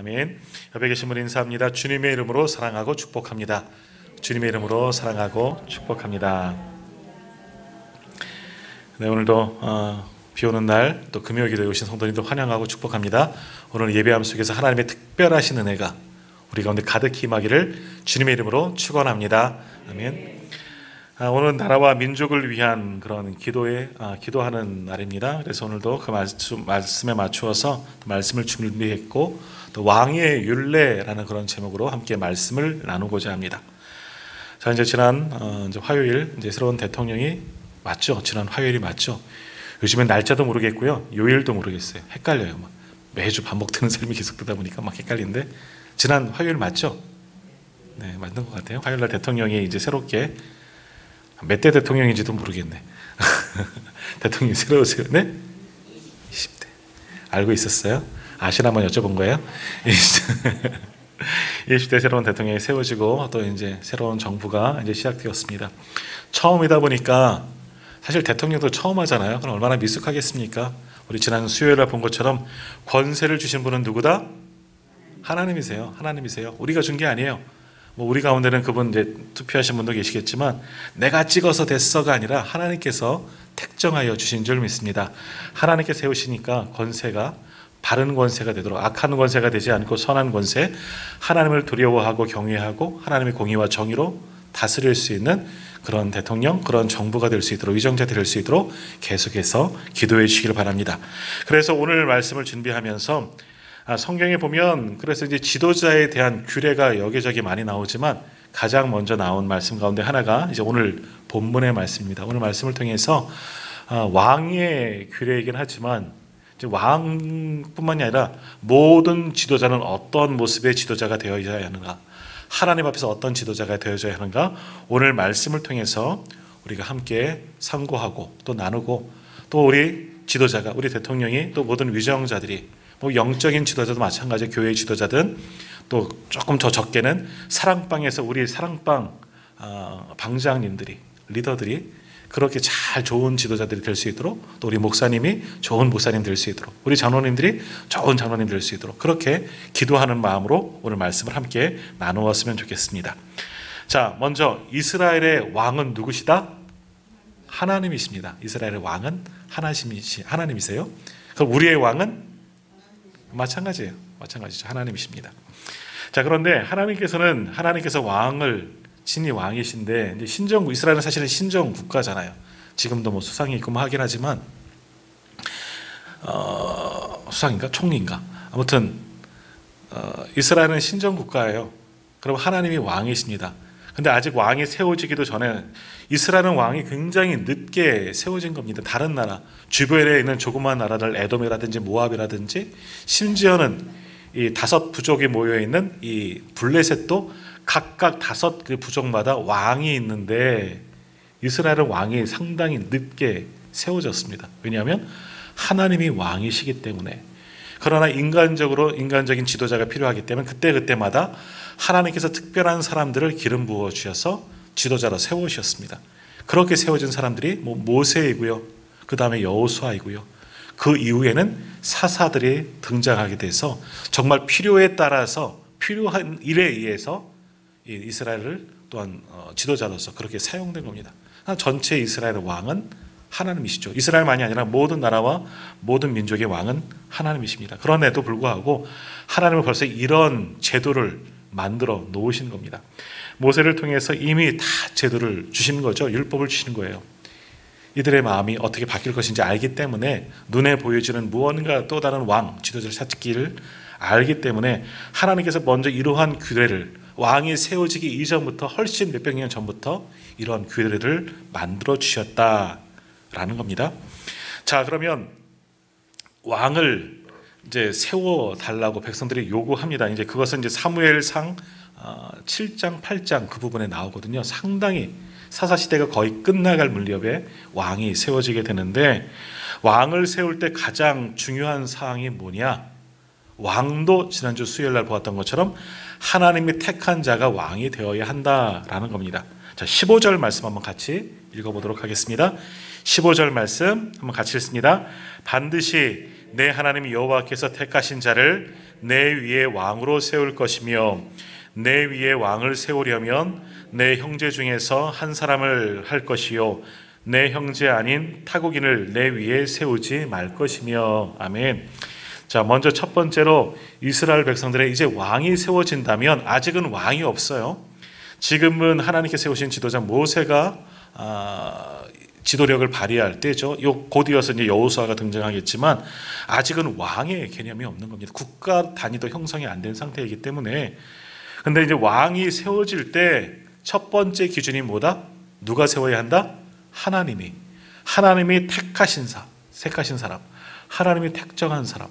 아멘. 옆에 계신 분 인사합니다. 주님의 이름으로 사랑하고 축복합니다. 주님의 이름으로 사랑하고 축복합니다. 네, 오늘도 비 오는 날 또 금요 기도에 오신 성도님들 환영하고 축복합니다. 오늘 예배함 속에서 하나님의 특별하신 은혜가 우리 가운데 가득히 임하기를 주님의 이름으로 축원합니다. 아멘. 오늘 나라와 민족을 위한 그런 기도하는 날입니다. 그래서 오늘도 그 말씀에 맞추어서 말씀을 준비했고, 또 왕의 율례라는 그런 제목으로 함께 말씀을 나누고자 합니다. 자, 이제 지난 이제 화요일 이제 새로운 대통령이 맞죠? 지난 화요일이 맞죠? 요즘엔 날짜도 모르겠고요, 요일도 모르겠어요. 헷갈려요. 막 매주 반복되는 삶이 계속되다 보니까 막 헷갈리는데, 지난 화요일 맞죠? 네, 맞는 것 같아요. 화요일날 대통령이 이제 새롭게 몇 대 대통령인지도 모르겠네. 대통령이 새로우세요? 네? 20대. 알고 있었어요? 아시나 한번 여쭤본 거예요? 20대 새로운 대통령이 세워지고 또 이제 새로운 정부가 이제 시작되었습니다. 처음이다 보니까 사실 대통령도 처음 하잖아요. 그럼 얼마나 미숙하겠습니까? 우리 지난 수요일에 본 것처럼 권세를 주신 분은 누구다? 하나님이세요. 하나님이세요. 우리가 준 게 아니에요. 뭐 우리 가운데는 그분 이제 투표하신 분도 계시겠지만, 내가 찍어서 됐어가 아니라 하나님께서 택정하여 주신 줄 믿습니다. 하나님께 세우시니까 권세가 바른 권세가 되도록, 악한 권세가 되지 않고 선한 권세, 하나님을 두려워하고 경외하고 하나님의 공의와 정의로 다스릴 수 있는 그런 대통령, 그런 정부가 될 수 있도록, 위정자 될 수 있도록 계속해서 기도해 주시기를 바랍니다. 그래서 오늘 말씀을 준비하면서 성경에 보면, 그래서 이제 지도자에 대한 규례가 여기저기 많이 나오지만 가장 먼저 나온 말씀 가운데 하나가 이제 오늘 본문의 말씀입니다. 오늘 말씀을 통해서 왕의 규례이긴 하지만, 이제 왕뿐만이 아니라 모든 지도자는 어떤 모습의 지도자가 되어야 하는가, 하나님 앞에서 어떤 지도자가 되어져야 하는가, 오늘 말씀을 통해서 우리가 함께 상고하고 또 나누고, 또 우리 지도자가, 우리 대통령이, 또 모든 위정자들이, 뭐 영적인 지도자도 마찬가지, 교회 지도자든 또 조금 더 적게는 사랑방에서 우리 사랑방 방장님들이, 리더들이 그렇게 잘 좋은 지도자들이 될 수 있도록, 또 우리 목사님이 좋은 목사님 될 수 있도록, 우리 장로님들이 좋은 장로님 될 수 있도록 그렇게 기도하는 마음으로 오늘 말씀을 함께 나누었으면 좋겠습니다. 자, 먼저 이스라엘의 왕은 누구시다? 하나님이십니다. 이스라엘의 왕은 하나님이세요. 그럼 우리의 왕은 마찬가지예요. 마찬가지죠. 하나님이십니다. 자, 그런데 하나님께서 왕을, 신이 왕이신데, 이제 신정국, 이스라엘은 사실은 신정 국가잖아요. 지금도 뭐 수상이 있고 뭐 하긴 하지만, 수상인가 총리인가, 아무튼 이스라엘은 신정 국가예요. 그럼 하나님이 왕이십니다. 근데 아직 왕이 세워지기도 전에 이스라엘은 왕이 굉장히 늦게 세워진 겁니다. 다른 나라, 주변에 있는 조그마한 나라들, 에돔이라든지 모압이라든지, 심지어는 이 5 부족이 모여 있는 이 블레셋도 각각 5 그 부족마다 왕이 있는데, 이스라엘은 왕이 상당히 늦게 세워졌습니다. 왜냐하면 하나님이 왕이시기 때문에. 그러나 인간적인 지도자가 필요하기 때문에 그때마다 하나님께서 특별한 사람들을 기름 부어 주셔서 지도자로 세우셨습니다. 그렇게 세워진 사람들이 모세이고요, 그 다음에 여호수아이고요, 그 이후에는 사사들이 등장하게 돼서 정말 필요에 따라서 필요한 일에 의해서 이스라엘을 또한 지도자로서 그렇게 사용된 겁니다. 전체 이스라엘의 왕은 하나님이시죠. 이스라엘만이 아니라 모든 나라와 모든 민족의 왕은 하나님이십니다. 그럼에도 불구하고 하나님은 벌써 이런 제도를 만들어 놓으신 겁니다. 모세를 통해서 이미 다 제도를 주시는 거죠. 율법을 주시는 거예요. 이들의 마음이 어떻게 바뀔 것인지 알기 때문에, 눈에 보여지는 무언가 또 다른 왕, 지도자를 찾기를 알기 때문에 하나님께서 먼저 이러한 규례를, 왕이 세워지기 이전부터, 훨씬 몇백 년 전부터 이런 규례를 만들어 주셨다라는 겁니다. 자, 그러면 왕을 이제 세워 달라고 백성들이 요구합니다. 이제 그것은 이제 사무엘상 7장, 8장 그 부분에 나오거든요. 상당히 사사시대가 거의 끝나갈 무렵에 왕이 세워지게 되는데, 왕을 세울 때 가장 중요한 사항이 뭐냐? 왕도 지난주 수요일날 보았던 것처럼 하나님이 택한 자가 왕이 되어야 한다라는 겁니다. 자, 15절 말씀 한번 같이 읽어보도록 하겠습니다. 15절 말씀 한번 같이 읽습니다. 반드시 내 하나님 여호와께서 택하신 자를 내 위에 왕으로 세울 것이며 내 위에 왕을 세우려면 내 형제 중에서 한 사람을 할 것이요 내 형제 아닌 타국인을 내 위에 세우지 말 것이며. 아멘. 자, 먼저 첫 번째로 이스라엘 백성들의 이제 왕이 세워진다면 아직은 왕이 없어요. 지금은 하나님께 세우신 지도자 모세가 지도력을 발휘할 때죠. 곧 이어서 이제 여호수아가 등장하겠지만 아직은 왕의 개념이 없는 겁니다. 국가 단위도 형성이 안 된 상태이기 때문에. 근데 이제 왕이 세워질 때 첫 번째 기준이 뭐다? 누가 세워야 한다? 하나님이 택하신 사람, 하나님이 택정한 사람.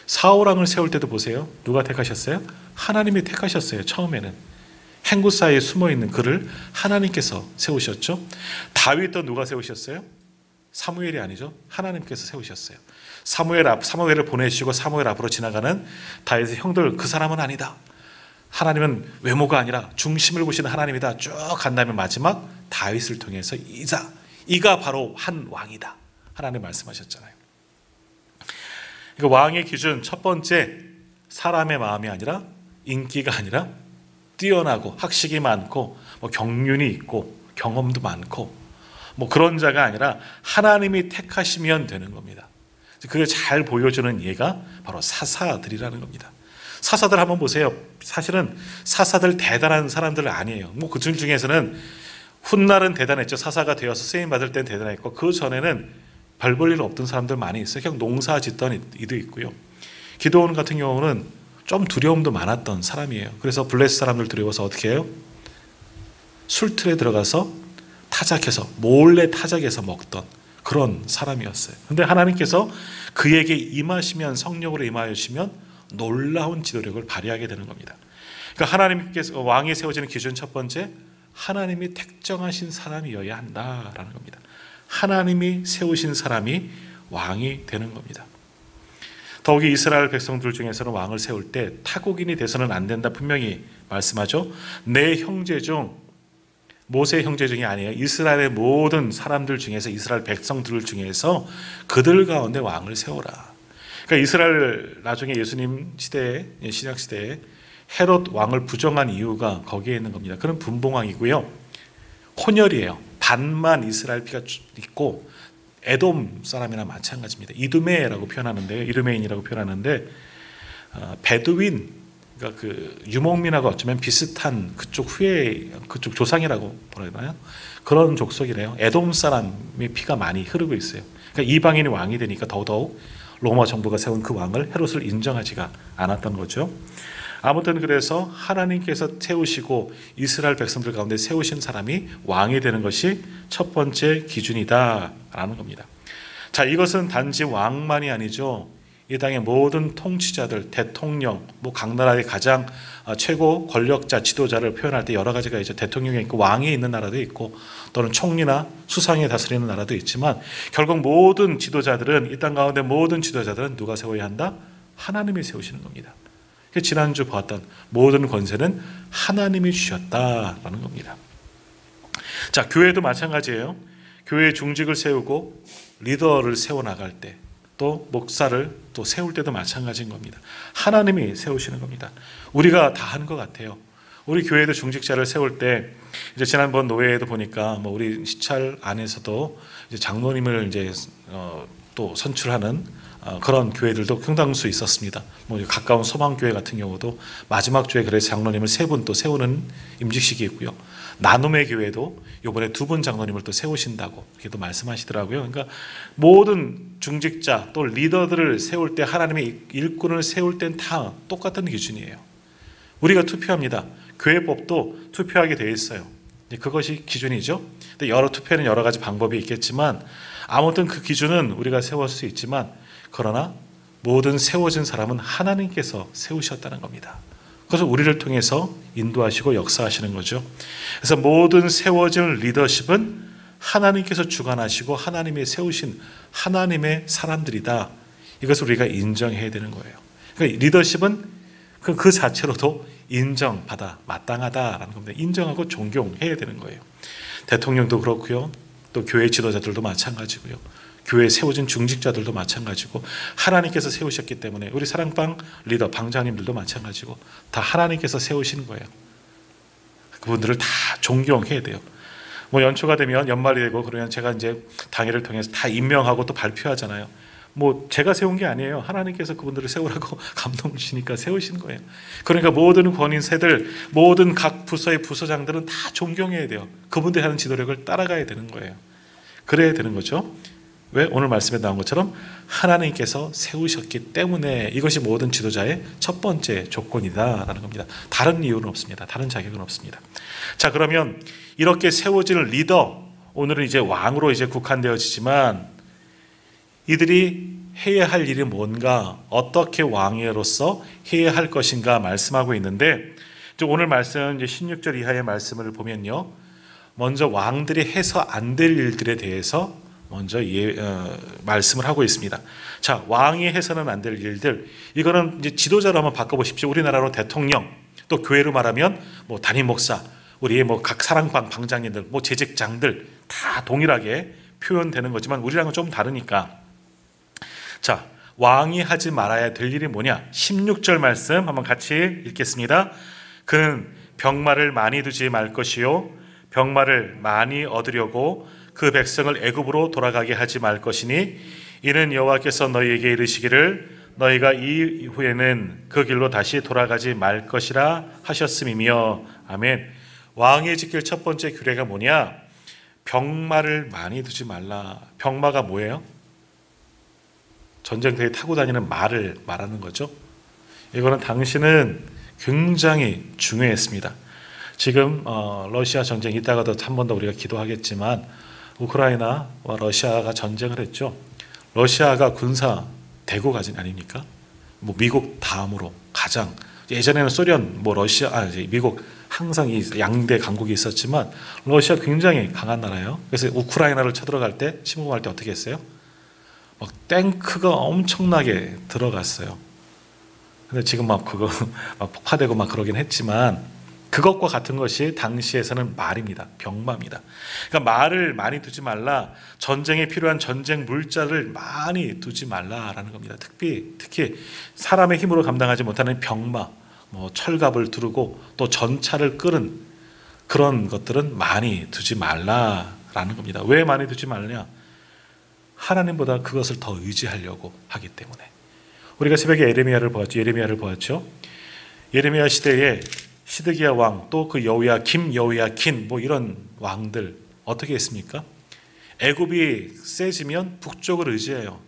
사울왕을 세울 때도 보세요. 누가 택하셨어요? 하나님이 택하셨어요. 처음에는 행구 사이에 숨어있는 그를 하나님께서 세우셨죠. 다윗도 누가 세우셨어요? 사무엘이 아니죠. 하나님께서 세우셨어요. 사무엘을 보내시고 사무엘 앞으로 지나가는 다윗의 형들, 그 사람은 아니다. 하나님은 외모가 아니라 중심을 보시는 하나님이다. 쭉 간 다음에 마지막 다윗을 통해서 이가 바로 한 왕이다. 하나님 말씀하셨잖아요. 그러니까 왕의 기준 첫 번째, 사람의 마음이 아니라, 인기가 아니라, 뛰어나고 학식이 많고 경륜이 있고 경험도 많고 그런 자가 아니라 하나님이 택하시면 되는 겁니다. 그걸 잘 보여주는 예가 바로 사사들이라는 겁니다. 사사들 한번 보세요. 사실은 사사들 대단한 사람들 아니에요. 그 중에서는 훗날은 대단했죠. 사사가 되어서 쓰임 받을 땐 대단했고 그 전에는 별 볼 일 없던 사람들 많이 있어요. 그냥 농사 짓던 이도 있고요. 기드온 같은 경우는 좀 두려움도 많았던 사람이에요. 그래서 블레셋 사람들 두려워서 어떻게 해요? 술틀에 들어가서 타작해서 몰래 타작해서 먹던 그런 사람이었어요. 근데 하나님께서 그에게 임하시면, 성령으로 임하시면 놀라운 지도력을 발휘하게 되는 겁니다. 그러니까 하나님께서 왕이 세워지는 기준 첫 번째, 하나님이 택정하신 사람이어야 한다라는 겁니다. 하나님이 세우신 사람이 왕이 되는 겁니다. 더욱이 이스라엘 백성들 중에서는 왕을 세울 때 타국인이 돼서는 안 된다 분명히 말씀하죠. 내 형제 중, 모세의 형제 중이 아니에요. 이스라엘의 모든 사람들 중에서, 이스라엘 백성들 중에서 그들 가운데 왕을 세워라. 그러니까 이스라엘 나중에 예수님 시대에, 신약 시대에 헤롯 왕을 부정한 이유가 거기에 있는 겁니다. 그는 분봉왕이고요. 혼혈이에요. 반만 이스라엘 피가 있고 에돔 사람이나 마찬가지입니다. 이두메라고 표현하는데요. 이두메인이라고 표현하는데 베두인, 그러니까 그 유목민하고 어쩌면 비슷한 그쪽 조상이라고 보나요? 그런 족속이래요. 에돔 사람의 피가 많이 흐르고 있어요. 그러니까 이방인이 왕이 되니까 더더욱 로마 정부가 세운 그 왕을 헤롯을 인정하지가 않았던 거죠. 아무튼 그래서 하나님께서 세우시고 이스라엘 백성들 가운데 세우신 사람이 왕이 되는 것이 첫 번째 기준이다라는 겁니다. 자, 이것은 단지 왕만이 아니죠. 이 땅의 모든 통치자들, 대통령, 각 나라의 가장 최고 권력자, 지도자를 표현할 때 여러 가지가 있죠. 대통령이 있고 왕이 있는 나라도 있고 또는 총리나 수상이 다스리는 나라도 있지만 결국 모든 지도자들은, 이 땅 가운데 모든 지도자들은 누가 세워야 한다? 하나님이 세우시는 겁니다. 지난주 보았던 모든 권세는 하나님이 주셨다라는 겁니다. 자, 교회도 마찬가지예요. 교회의 중직을 세우고 리더를 세워나갈 때, 또 목사를 또 세울 때도 마찬가지인 겁니다. 하나님이 세우시는 겁니다. 우리가 다 하는 것 같아요. 우리 교회도 중직자를 세울 때, 이제 지난번 노회에도 보니까 우리 시찰 안에서도 이제 장로님을 또 선출하는 그런 교회들도 상당수 있었습니다. 가까운 소망교회 같은 경우도 마지막 주에 그래서 장로님을 3분 또 세우는 임직식이 있고요. 나눔의 교회도 이번에 2분 장로님을 또 세우신다고 이렇게 또 말씀하시더라고요. 그러니까 모든 중직자 또 리더들을 세울 때, 하나님의 일꾼을 세울 땐 다 똑같은 기준이에요. 우리가 투표합니다. 교회법도 투표하게 되어 있어요. 그것이 기준이죠. 근데 투표에는 여러 가지 방법이 있겠지만 아무튼 그 기준은 우리가 세울 수 있지만, 그러나 모든 세워진 사람은 하나님께서 세우셨다는 겁니다. 그래서 우리를 통해서 인도하시고 역사하시는 거죠. 그래서 모든 세워진 리더십은 하나님께서 주관하시고 하나님이 세우신 하나님의 사람들이다. 이것을 우리가 인정해야 되는 거예요. 그러니까 리더십은 그 자체로도 인정받아 마땅하다라는 겁니다. 인정하고 존경해야 되는 거예요. 대통령도 그렇고요. 또 교회 지도자들도 마찬가지고요. 교회에 세워진 중직자들도 마찬가지고 하나님께서 세우셨기 때문에 우리 사랑방 리더 방장님들도 마찬가지고 다 하나님께서 세우시는 거예요. 그분들을 다 존경해야 돼요. 뭐 연초가 되면 연말이 되고 그러면 제가 이제 당회를 통해서 다 임명하고 또 발표하잖아요. 뭐 제가 세운 게 아니에요. 하나님께서 그분들을 세우라고 감동을 주시니까 세우신 거예요. 그러니까 모든 권위세들, 모든 각 부서의 부서장들은 다 존경해야 돼요. 그분들이 하는 지도력을 따라가야 되는 거예요. 그래야 되는 거죠. 왜? 오늘 말씀에 나온 것처럼 하나님께서 세우셨기 때문에 이것이 모든 지도자의 첫 번째 조건이다라는 겁니다. 다른 이유는 없습니다. 다른 자격은 없습니다. 자, 그러면 이렇게 세워질 리더, 오늘은 이제 왕으로 이제 국한되어지지만 이들이 해야 할 일이 뭔가, 어떻게 왕으로서 해야 할 것인가 말씀하고 있는데, 오늘 말씀 이제 16절 이하의 말씀을 보면요, 먼저 왕들이 해서 안 될 일들에 대해서 먼저 말씀을 하고 있습니다. 자, 왕이 해서는 안 될 일들, 이거는 이제 지도자로 한번 바꿔보십시오. 우리나라로 대통령, 또 교회로 말하면 뭐 담임 목사, 우리의 뭐 각 사랑방 방장님들, 뭐 재직장들 다 동일하게 표현되는 거지만 우리랑은 좀 다르니까. 자, 왕이 하지 말아야 될 일이 뭐냐? 16절 말씀 한번 같이 읽겠습니다. 그는 병마를 많이 두지 말 것이요 병마를 많이 얻으려고 그 백성을 애굽으로 돌아가게 하지 말 것이니 이는 여호와께서 너희에게 이르시기를 너희가 이후에는 그 길로 다시 돌아가지 말 것이라 하셨음이며. 아멘. 왕이 지킬 첫 번째 규례가 뭐냐? 병마를 많이 두지 말라. 병마가 뭐예요? 전쟁터에 타고 다니는 말을 말하는 거죠. 이거는 당시는 굉장히 중요했습니다. 지금 러시아 전쟁, 이따가도 한 번 더 우리가 기도하겠지만 우크라이나와 러시아가 전쟁을 했죠. 러시아가 군사 대국가진 아닙니까? 뭐 미국 다음으로 가장, 예전에는 소련, 뭐 러시아, 미국 항상 이 양대 강국이 있었지만 러시아 굉장히 강한 나라예요. 그래서 우크라이나를 쳐들어갈 때, 침공할 때 어떻게 했어요? 막 탱크가 엄청나게 들어갔어요. 근데 지금 막 그거 막 폭파되고 막 그러긴 했지만 그것과 같은 것이 당시에서는 말입니다. 병마입니다. 그러니까 말을 많이 두지 말라. 전쟁에 필요한 전쟁 물자를 많이 두지 말라라는 겁니다. 특히 사람의 힘으로 감당하지 못하는 병마, 뭐 철갑을 두르고 또 전차를 끄는 그런 것들은 많이 두지 말라라는 겁니다. 왜 많이 두지 말냐? 하나님보다 그것을 더 의지하려고 하기 때문에. 우리가 새벽에 예레미야를 보았죠. 예레미야 시대에 시드기야 왕, 또 그 여호야김, 뭐 이런 왕들 어떻게 했습니까? 애굽이 세지면 북쪽을 의지해요.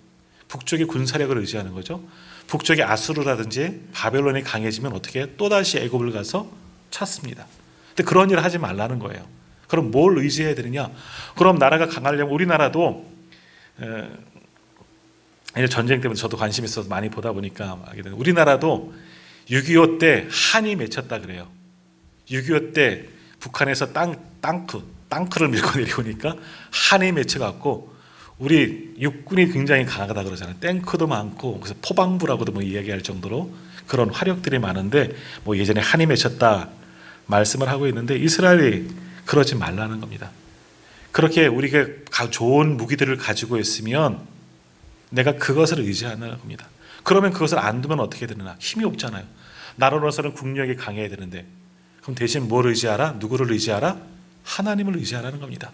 북쪽의 군사력을 의지하는 거죠. 북쪽의 아수르라든지 바벨론이 강해지면 어떻게 해요? 또다시 애굽을 가서 찾습니다. 근데 그런 일을 하지 말라는 거예요. 그럼 뭘 의지해야 되느냐? 그럼 나라가 강하려면 우리나라도 전쟁 때문에 저도 관심 있어서 많이 보다 보니까 알게 되는, 우리나라도 6.25 때 한이 맺혔다 그래요. 6.25 때 북한에서 땅크를 밀고 내려오니까 한이 맺혀갖고 우리 육군이 굉장히 강하다 그러잖아요. 탱크도 많고, 그래서 포방부라고도 뭐 이야기할 정도로 그런 화력들이 많은데, 뭐 예전에 한이 맺혔다 말씀을 하고 있는데 이스라엘이 그러지 말라는 겁니다. 그렇게 우리가 좋은 무기들을 가지고 있으면 내가 그것을 의지하는 겁니다. 그러면 그것을 안 두면 어떻게 되느냐? 힘이 없잖아요. 나로서는 국력이 강해야 되는데, 그럼 대신 뭘 의지하라? 누구를 의지하라? 하나님을 의지하라는 겁니다.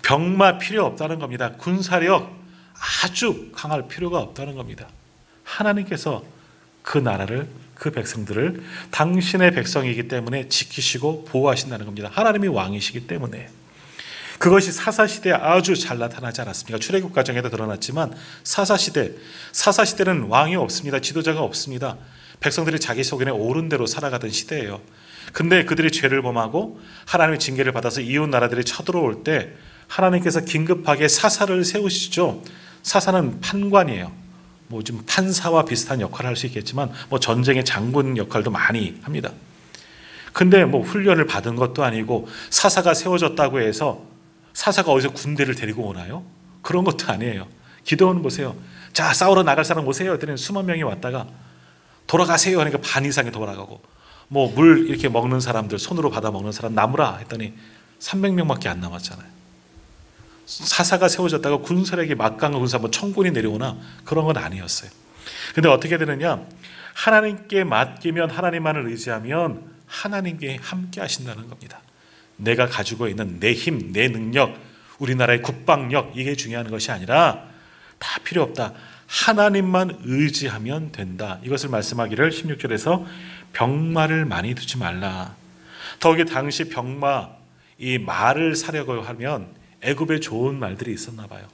병마 필요 없다는 겁니다. 군사력 아주 강할 필요가 없다는 겁니다. 하나님께서 그 나라를, 그 백성들을 당신의 백성이기 때문에 지키시고 보호하신다는 겁니다. 하나님이 왕이시기 때문에. 그것이 사사시대에 아주 잘 나타나지 않았습니까? 출애굽 과정에도 드러났지만 사사시대는 왕이 없습니다. 지도자가 없습니다. 백성들이 자기 소견에 옳은 대로 살아가던 시대예요. 근데 그들이 죄를 범하고 하나님의 징계를 받아서 이웃 나라들이 쳐들어올 때 하나님께서 긴급하게 사사를 세우시죠. 사사는 판관이에요. 뭐 좀 판사와 비슷한 역할을 할 수 있겠지만 뭐 전쟁의 장군 역할도 많이 합니다. 근데 뭐 훈련을 받은 것도 아니고 사사가 세워졌다고 해서 사사가 어디서 군대를 데리고 오나요? 그런 것도 아니에요. 기도원 보세요. 자, 싸우러 나갈 사람 오세요. 그랬더니 수만 명이 왔다가 돌아가세요 하니까 반 이상이 돌아가고, 뭐 물 이렇게 먹는 사람들, 손으로 받아 먹는 사람 남으라 했더니 300명밖에 안 남았잖아요. 사사가 세워졌다가 군사력이 막강한 군사 뭐 천군이 내려오나 그런 건 아니었어요. 근데 어떻게 되느냐? 하나님께 맡기면, 하나님만을 의지하면 하나님께 함께 하신다는 겁니다. 내가 가지고 있는 내 힘, 내 능력, 우리나라의 국방력, 이게 중요한 것이 아니라 다 필요 없다. 하나님만 의지하면 된다. 이것을 말씀하기를 16절에서 병마를 많이 두지 말라. 더욱이 당시 병마, 이 말을 사려고 하면 애굽에 좋은 말들이 있었나 봐요.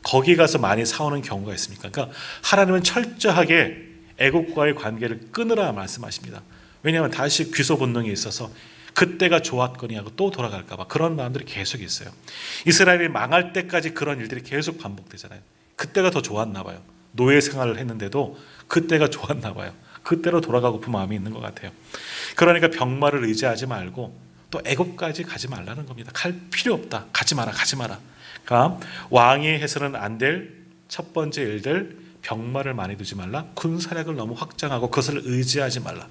거기 가서 많이 사오는 경우가 있습니까? 그러니까 하나님은 철저하게 애굽과의 관계를 끊으라 말씀하십니다. 왜냐하면 다시 귀소 본능이 있어서 그때가 좋았거니 하고 또 돌아갈까 봐 그런 마음들이 계속 있어요. 이스라엘이 망할 때까지 그런 일들이 계속 반복되잖아요. 그때가 더 좋았나 봐요. 노예 생활을 했는데도 그때가 좋았나 봐요. 그때로 돌아가고픈 마음이 있는 것 같아요. 그러니까 병마를 의지하지 말고 또 애굽까지 가지 말라는 겁니다. 갈 필요 없다. 가지 마라, 가지 마라. 그러니까 왕이 해서는 안 될 첫 번째 일들, 병마를 많이 두지 말라. 군사력을 너무 확장하고 그것을 의지하지 말라.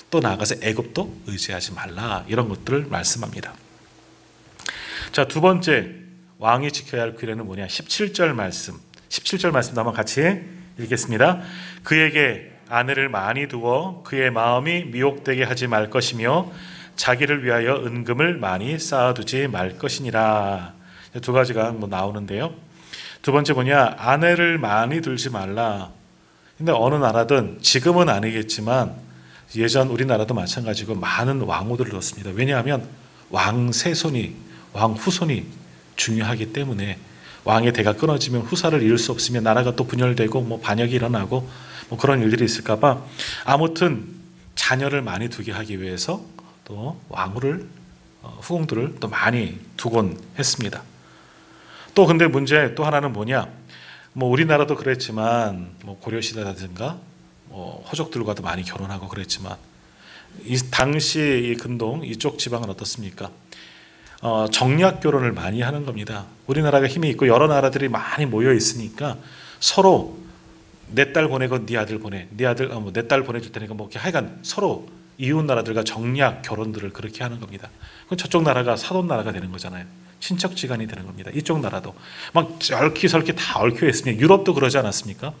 또 나아가서 애굽도 의지하지 말라. 이런 것들을 말씀합니다. 자, 두 번째 왕이 지켜야 할 규례는 뭐냐? 17절 말씀. 17절 말씀도 한번 같이 읽겠습니다. 그에게 아내를 많이 두어 그의 마음이 미혹되게 하지 말 것이며 자기를 위하여 은금을 많이 쌓아두지 말 것이니라. 두 가지가 나오는데요. 두 번째 뭐냐? 아내를 많이 들지 말라. 근데 어느 나라든 지금은 아니겠지만 예전 우리나라도 마찬가지고 많은 왕후들을 뒀습니다. 왜냐하면 왕 세손이, 왕 후손이 중요하기 때문에 왕의 대가 끊어지면 후사를 이을 수 없으면 나라가 또 분열되고 뭐 반역이 일어나고 뭐 그런 일들이 있을까봐 아무튼 자녀를 많이 두게 하기 위해서 또 왕후를 후궁들을 또 많이 두곤 했습니다. 또 근데 문제 또 하나는 뭐냐? 뭐 우리나라도 그랬지만 뭐 고려시대라든가 뭐 호족들과도 많이 결혼하고 그랬지만 이 당시 이 근동 이쪽 지방은 어떻습니까? 정략 결혼을 많이 하는 겁니다. 우리나라가 힘이 있고 여러 나라들이 많이 모여 있으니까 서로 내 딸 보내고 네 아들 보내, 네 아들 내 딸 보내줄 테니까 뭐 이렇게 하여간 서로 이웃 나라들과 정략 결혼들을 그렇게 하는 겁니다. 그럼 저쪽 나라가 사돈 나라가 되는 거잖아요. 친척지간이 되는 겁니다. 이쪽 나라도 막 얽히설키 다 얽혀 있으면 유럽도 그러지 않았습니까?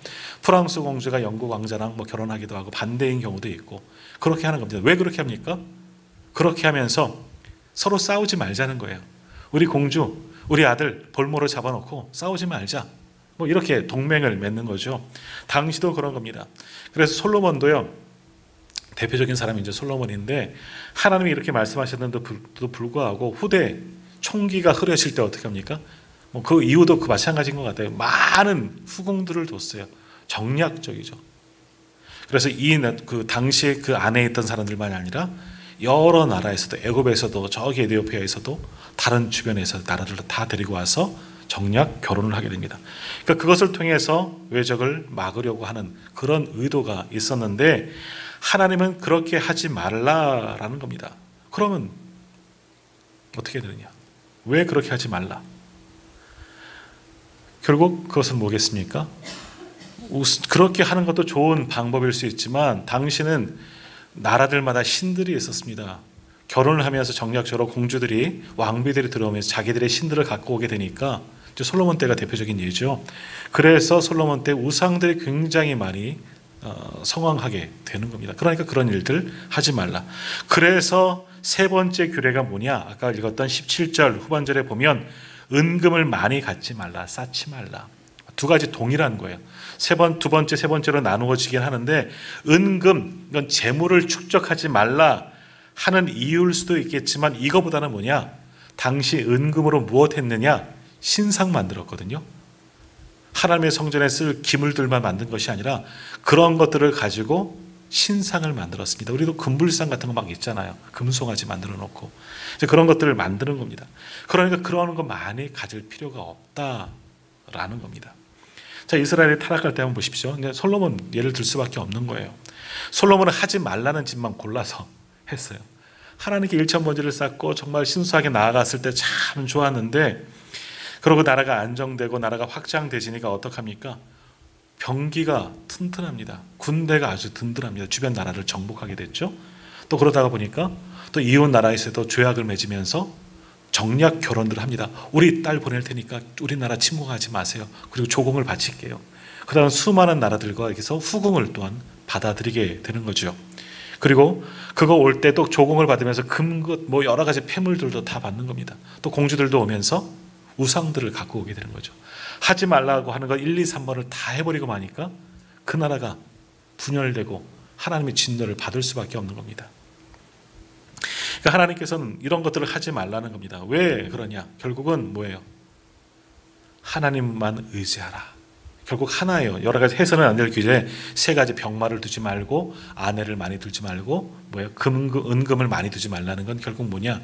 프랑스 공주가 영국 왕자랑 뭐 결혼하기도 하고 반대인 경우도 있고 그렇게 하는 겁니다. 왜 그렇게 합니까? 그렇게 하면서 서로 싸우지 말자는 거예요. 우리 공주, 우리 아들 볼모로 잡아놓고 싸우지 말자. 뭐 이렇게 동맹을 맺는 거죠. 당시도 그런 겁니다. 그래서 솔로몬도요. 대표적인 사람이 이제 솔로몬인데 하나님이 이렇게 말씀하셨는데도 불구하고 후대 총기가 흐려질 때 어떻게 합니까? 뭐 그 이유도 그 마찬가지인 것 같아요. 많은 후궁들을 뒀어요. 정략적이죠. 그래서 그 당시에 그 안에 있던 사람들만이 아니라 여러 나라에서도 애굽에서도 저기 에티오피아에서도 다른 주변에서 나라들을 다 데리고 와서 정략 결혼을 하게 됩니다. 그러니까 그것을 통해서 외적을 막으려고 하는 그런 의도가 있었는데 하나님은 그렇게 하지 말라라는 겁니다. 그러면 어떻게 되느냐? 왜 그렇게 하지 말라? 결국 그것은 뭐겠습니까? 그렇게 하는 것도 좋은 방법일 수 있지만 당시는 나라들마다 신들이 있었습니다. 결혼을 하면서 정략적으로 공주들이 왕비들이 들어오면서 자기들의 신들을 갖고 오게 되니까 솔로몬 때가 대표적인 예죠. 그래서 솔로몬 때 우상들이 굉장히 많이 성황하게 되는 겁니다. 그러니까 그런 일들 하지 말라. 그래서 세 번째 규례가 뭐냐? 아까 읽었던 17절 후반절에 보면 은금을 많이 갖지 말라, 쌓지 말라. 두 가지 동일한 거예요. 두 번째, 세 번째로 나누어지긴 하는데 은금, 이건 재물을 축적하지 말라 하는 이유일 수도 있겠지만 이거보다는 뭐냐? 당시 은금으로 무엇 했느냐? 신상 만들었거든요. 하나님의 성전에 쓸 기물들만 만든 것이 아니라 그런 것들을 가지고 신상을 만들었습니다. 우리도 금불상 같은 거 막 있잖아요. 금송아지 만들어 놓고 그런 것들을 만드는 겁니다. 그러니까 그런 거 많이 가질 필요가 없다라는 겁니다. 자, 이스라엘이 타락할 때 한번 보십시오. 솔로몬 예를 들 수밖에 없는 거예요. 솔로몬은 하지 말라는 짓만 골라서 했어요. 하나님께 일천번지를 쌓고 정말 신수하게 나아갔을 때 참 좋았는데 그러고 나라가 안정되고 나라가 확장되지니까 어떡합니까? 병기가 튼튼합니다. 군대가 아주 든든합니다. 주변 나라를 정복하게 됐죠. 또 그러다가 보니까 또 이웃 나라에서도 조약을 맺으면서 정략 결혼들을 합니다. 우리 딸 보낼 테니까 우리나라 침공하지 마세요. 그리고 조공을 바칠게요. 그 다음 수많은 나라들과 여기서 후궁을 또한 받아들이게 되는 거죠. 그리고 그거 올 때 또 조공을 받으면서 금것 뭐 여러 가지 폐물들도 다 받는 겁니다. 또 공주들도 오면서 우상들을 갖고 오게 되는 거죠. 하지 말라고 하는 거 1, 2, 3번을 다 해버리고 마니까 그 나라가 분열되고 하나님의 진노를 받을 수밖에 없는 겁니다. 그러니까 하나님께서는 이런 것들을 하지 말라는 겁니다. 왜 그러냐? 결국은 뭐예요? 하나님만 의지하라. 결국 하나예요. 여러 가지 해서는 안 될 규제, 세 가지 병마를 두지 말고 아내를 많이 두지 말고 뭐예요? 은금을 많이 두지 말라는 건 결국 뭐냐?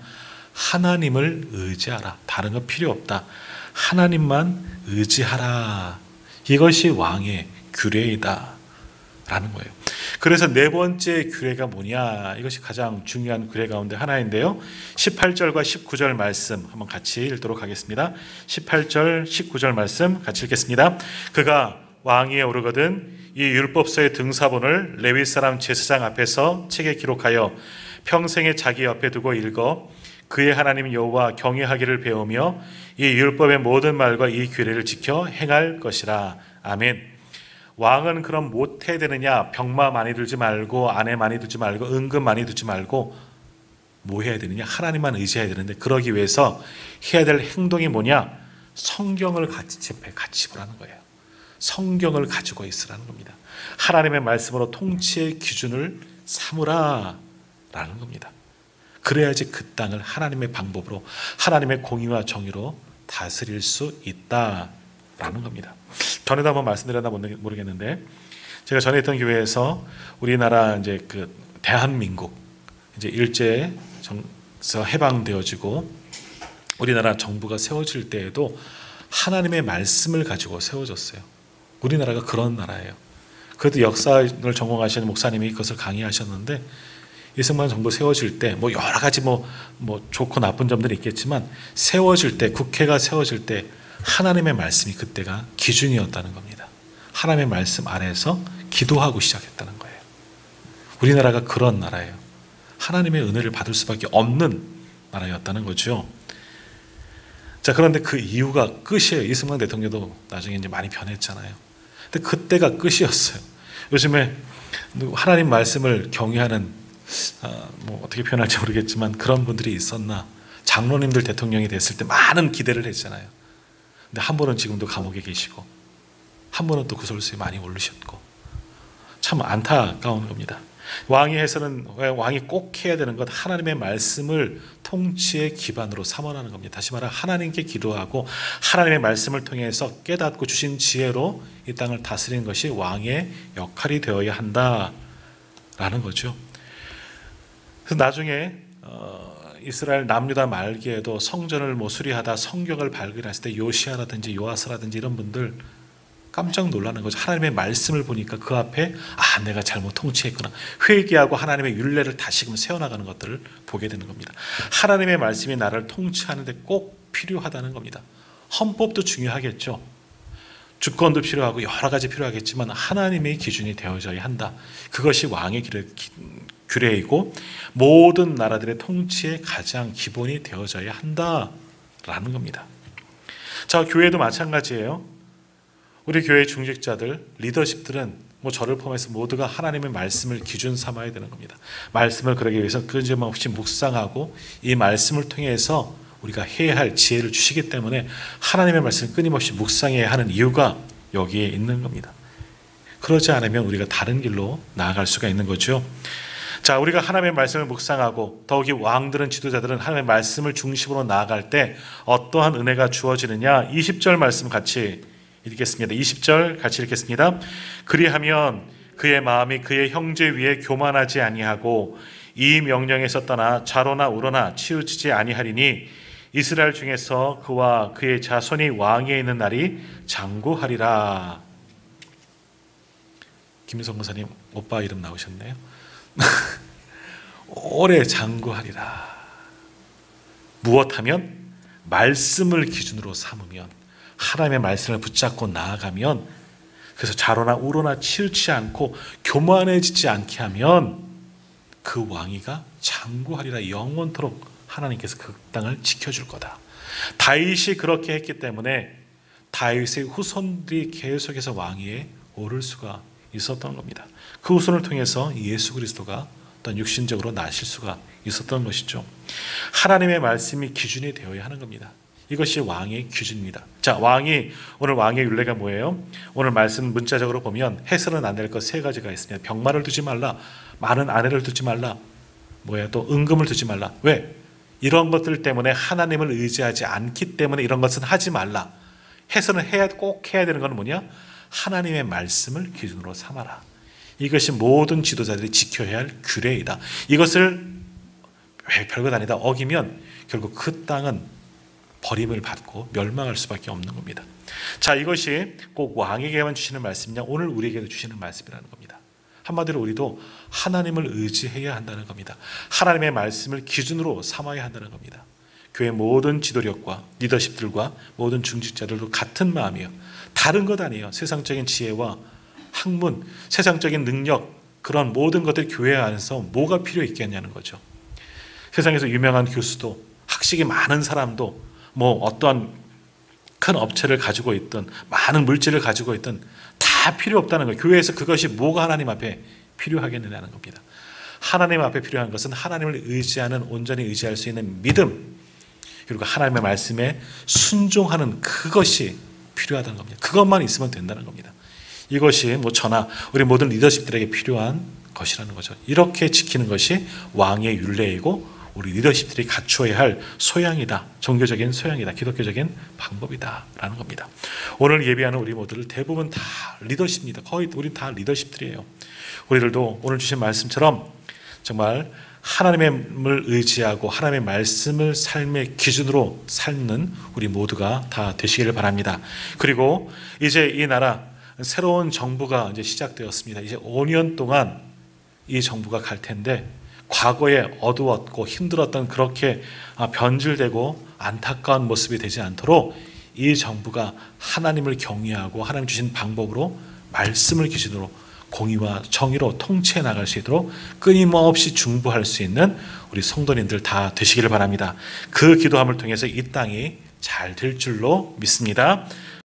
하나님을 의지하라. 다른 건 필요 없다. 하나님만 의지하라. 이것이 왕의 규례이다 라는 거예요. 그래서 네 번째 규례가 뭐냐? 이것이 가장 중요한 규례 가운데 하나인데요. 18절과 19절 말씀 한번 같이 읽도록 하겠습니다. 18절, 19절 말씀 같이 읽겠습니다. 그가 왕위에 오르거든 이 율법서의 등사본을 레위 사람 제사장 앞에서 책에 기록하여 평생에 자기 옆에 두고 읽어 그의 하나님 여호와 경외하기를 배우며 이 율법의 모든 말과 이 규례를 지켜 행할 것이라. 아멘. 왕은 그럼 못 해야 되느냐? 병마 많이 들지 말고 아내 많이 두지 말고 은금 많이 두지 말고 뭐 해야 되느냐? 하나님만 의지해야 되는데 그러기 위해서 해야 될 행동이 뭐냐? 성경을 같이 보라는 거예요. 성경을 가지고 있으라는 겁니다. 하나님의 말씀으로 통치의 기준을 삼으라 라는 겁니다. 그래야지 그 땅을 하나님의 방법으로 하나님의 공의와 정의로 다스릴 수 있다라는 겁니다. 전에도 한번 말씀드렸나 모르겠는데 제가 전에 있던 교회에서 우리나라 이제 그 대한민국 이제 일제에서 해방되어지고 우리나라 정부가 세워질 때에도 하나님의 말씀을 가지고 세워졌어요. 우리나라가 그런 나라예요. 그래도 역사를 전공하시는 목사님이 그것을 강의하셨는데 이승만 정부 세워질 때 뭐 여러 가지 뭐 좋고 나쁜 점들이 있겠지만 세워질 때 국회가 세워질 때 하나님의 말씀이 그때가 기준이었다는 겁니다. 하나님의 말씀 아래에서 기도하고 시작했다는 거예요. 우리나라가 그런 나라예요. 하나님의 은혜를 받을 수밖에 없는 나라였다는 거죠. 자, 그런데 그 이유가 끝이에요. 이승만 대통령도 나중에 이제 많이 변했잖아요. 근데 그때가 끝이었어요. 요즘에 하나님 말씀을 경외하는 뭐 어떻게 표현할지 모르겠지만 그런 분들이 있었나? 장로님들 대통령이 됐을 때 많은 기대를 했잖아요. 근데 한 분은 지금도 감옥에 계시고 한 분은 또 구설수에 많이 오르셨고 참 안타까운 겁니다. 왕이 해서는 왕이 꼭 해야 되는 것 하나님의 말씀을 통치의 기반으로 삼으라는 겁니다. 다시 말하면 하나님께 기도하고 하나님의 말씀을 통해서 깨닫고 주신 지혜로 이 땅을 다스리는 것이 왕의 역할이 되어야 한다라는 거죠. 그래서 나중에 이스라엘 남유다 말기에도 성전을 뭐 수리하다 성경을 발견했을 때 요시아라든지 요아스라든지 이런 분들 깜짝 놀라는 거죠. 하나님의 말씀을 보니까 그 앞에 내가 잘못 통치했구나. 회개하고 하나님의 율례를 다시금 세워나가는 것들을 보게 되는 겁니다. 하나님의 말씀이 나를 통치하는 데 꼭 필요하다는 겁니다. 헌법도 중요하겠죠. 주권도 필요하고 여러 가지 필요하겠지만 하나님의 기준이 되어져야 한다. 그것이 왕의 규례이고 모든 나라들의 통치의 가장 기본이 되어져야 한다라는 겁니다. 자, 교회도 마찬가지예요. 우리 교회 중직자들, 리더십들은 뭐 저를 포함해서 모두가 하나님의 말씀을 기준 삼아야 되는 겁니다. 말씀을 그러기 위해서 끊임없이 묵상하고 이 말씀을 통해서 우리가 해야 할 지혜를 주시기 때문에 하나님의 말씀을 끊임없이 묵상해야 하는 이유가 여기에 있는 겁니다. 그러지 않으면 우리가 다른 길로 나아갈 수가 있는 거죠. 자, 우리가 하나님의 말씀을 묵상하고 더욱이 왕들은 지도자들은 하나님의 말씀을 중심으로 나아갈 때 어떠한 은혜가 주어지느냐? 20절 말씀 같이 읽겠습니다. 20절 같이 읽겠습니다. 그리하면 그의 마음이 그의 형제 위에 교만하지 아니하고 이 명령에서 떠나 좌로나 우로나 치우치지 아니하리니 이스라엘 중에서 그와 그의 자손이 왕위에 있는 날이 장구하리라. 김유성 목사님 오빠 이름 나오셨네요. 오래 장구하리라. 무엇하면 말씀을 기준으로 삼으면 하나님의 말씀을 붙잡고 나아가면 그래서 좌로나 우로나 치우치지 않고 교만해지지 않게 하면 그 왕위가 장구하리라 영원토록 하나님께서 그 땅을 지켜줄 거다. 다윗이 그렇게 했기 때문에 다윗의 후손들이 계속해서 왕위에 오를 수가 있었던 겁니다. 그 후손을 통해서 예수 그리스도가 어떤 육신적으로 나실 수가 있었던 것이죠. 하나님의 말씀이 기준이 되어야 하는 겁니다. 이것이 왕의 기준입니다. 자, 오늘 왕의 율례가 뭐예요? 오늘 말씀 문자적으로 보면 해서는 안 될 것 세 가지가 있습니다. 병마를 두지 말라, 많은 아내를 두지 말라, 또 은금을 두지 말라. 왜? 이런 것들 때문에 하나님을 의지하지 않기 때문에 이런 것은 하지 말라. 해서는 꼭 해야 되는 건 뭐냐? 하나님의 말씀을 기준으로 삼아라. 이것이 모든 지도자들이 지켜야 할 규례이다. 이것을 별것 아니다 어기면 결국 그 땅은 버림을 받고 멸망할 수밖에 없는 겁니다. 자, 이것이 꼭 왕에게만 주시는 말씀이냐? 오늘 우리에게도 주시는 말씀이라는 겁니다. 한마디로 우리도 하나님을 의지해야 한다는 겁니다. 하나님의 말씀을 기준으로 삼아야 한다는 겁니다. 교회 모든 지도력과 리더십들과 모든 중직자들도 같은 마음이에요. 다른 것 아니에요. 세상적인 지혜와 학문, 세상적인 능력, 그런 모든 것들 교회 안에서 뭐가 필요 있겠냐는 거죠. 세상에서 유명한 교수도, 학식이 많은 사람도, 어떠한 큰 업체를 가지고 있든 많은 물질을 가지고 있든 다 필요 없다는 거예요. 교회에서 그것이 뭐가 하나님 앞에 필요하겠느냐는 겁니다. 하나님 앞에 필요한 것은 하나님을 의지하는, 온전히 의지할 수 있는 믿음, 그리고 하나님의 말씀에 순종하는 그것이 필요하다는 겁니다. 그것만 있으면 된다는 겁니다. 이것이 저나 우리 모든 리더십들에게 필요한 것이라는 거죠. 이렇게 지키는 것이 왕의 율례이고 우리 리더십들이 갖추어야 할 소양이다. 종교적인 소양이다. 기독교적인 방법이다 라는 겁니다. 오늘 예배하는 우리 모두들 대부분 다 리더십입니다. 거의 우리 다 리더십들이에요. 우리들도 오늘 주신 말씀처럼 정말 하나님을 의지하고 하나님의 말씀을 삶의 기준으로 삶는 우리 모두가 다 되시기를 바랍니다. 그리고 이제 이 나라 새로운 정부가 이제 시작되었습니다. 이제 5년 동안 이 정부가 갈 텐데 과거에 어두웠고 힘들었던 그렇게 변질되고 안타까운 모습이 되지 않도록 이 정부가 하나님을 경외하고 하나님 주신 방법으로 말씀을 기준으로 공의와 정의로 통치해 나갈 수 있도록 끊임없이 중보할 수 있는 우리 성도님들 다 되시기를 바랍니다. 그 기도함을 통해서 이 땅이 잘 될 줄로 믿습니다.